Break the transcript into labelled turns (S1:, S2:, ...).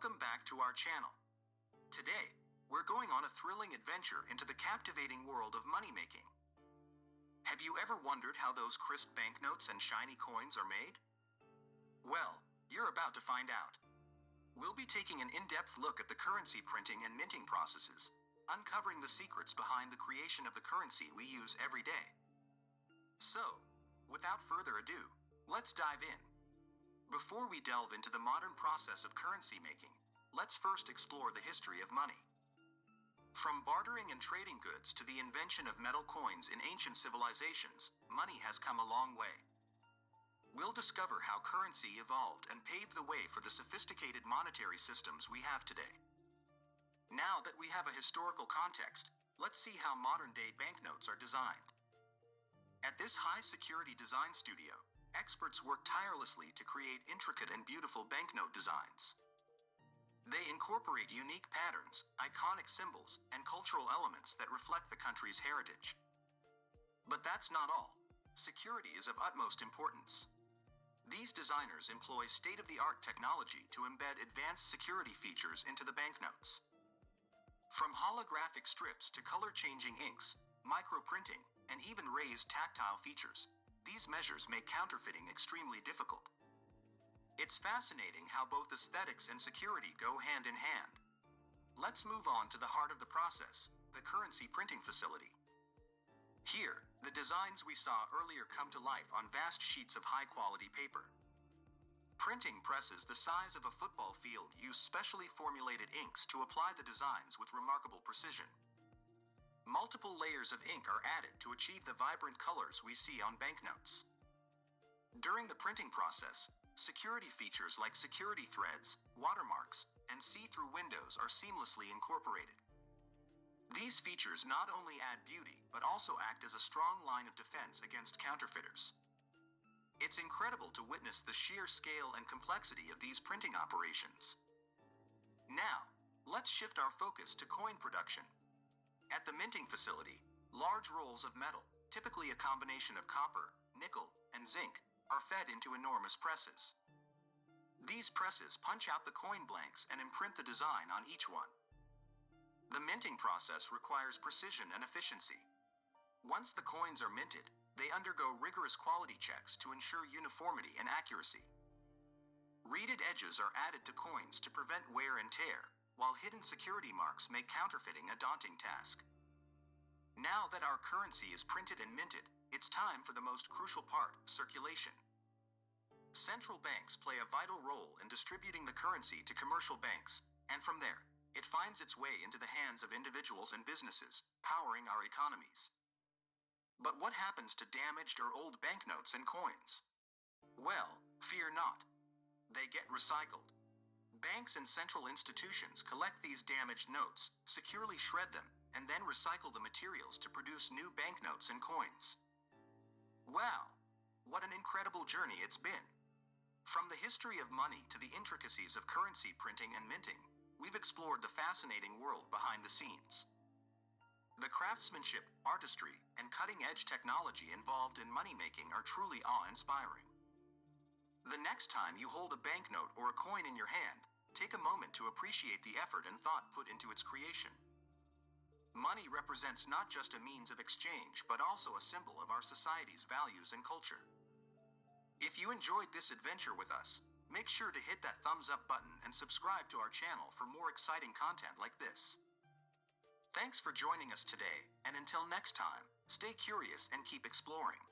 S1: Welcome back to our channel. Today, we're going on a thrilling adventure into the captivating world of money making. Have you ever wondered how those crisp banknotes and shiny coins are made? Well, you're about to find out. We'll be taking an in-depth look at the currency printing and minting processes, uncovering the secrets behind the creation of the currency we use every day. So, without further ado, let's dive in. Before we delve into the modern process of currency making, let's first explore the history of money. From bartering and trading goods to the invention of metal coins in ancient civilizations, money has come a long way. We'll discover how currency evolved and paved the way for the sophisticated monetary systems we have today. Now that we have a historical context, let's see how modern-day banknotes are designed. At this high-security design studio, experts work tirelessly to create intricate and beautiful banknote designs. They incorporate unique patterns, iconic symbols, and cultural elements that reflect the country's heritage. But that's not all. Security is of utmost importance. These designers employ state-of-the-art technology to embed advanced security features into the banknotes. From holographic strips to color-changing inks, microprinting, and even raised tactile features, these measures make counterfeiting extremely difficult. It's fascinating how both aesthetics and security go hand in hand. Let's move on to the heart of the process, the currency printing facility. Here, the designs we saw earlier come to life on vast sheets of high-quality paper. Printing presses the size of a football field use specially formulated inks to apply the designs with remarkable precision. Multiple layers of ink are added to achieve the vibrant colors we see on banknotes. During the printing process, security features like security threads, watermarks, and see-through windows are seamlessly incorporated. These features not only add beauty but also act as a strong line of defense against counterfeiters. It's incredible to witness the sheer scale and complexity of these printing operations. Now, let's shift our focus to coin production. At the minting facility, large rolls of metal, typically a combination of copper, nickel, and zinc, are fed into enormous presses. These presses punch out the coin blanks and imprint the design on each one. The minting process requires precision and efficiency. Once the coins are minted, they undergo rigorous quality checks to ensure uniformity and accuracy. Reeded edges are added to coins to prevent wear and tear, while hidden security marks make counterfeiting a daunting task. Now that our currency is printed and minted, it's time for the most crucial part, circulation. Central banks play a vital role in distributing the currency to commercial banks, and from there, it finds its way into the hands of individuals and businesses, powering our economies. But what happens to damaged or old banknotes and coins? Well, fear not. They get recycled. Banks and central institutions collect these damaged notes, securely shred them, and then recycle the materials to produce new banknotes and coins. Wow! What an incredible journey it's been! From the history of money to the intricacies of currency printing and minting, we've explored the fascinating world behind the scenes. The craftsmanship, artistry, and cutting-edge technology involved in money-making are truly awe-inspiring. The next time you hold a banknote or a coin in your hand, take a moment to appreciate the effort and thought put into its creation. Money represents not just a means of exchange but also a symbol of our society's values and culture. If you enjoyed this adventure with us, make sure to hit that thumbs up button and subscribe to our channel for more exciting content like this. Thanks for joining us today, and until next time, stay curious and keep exploring.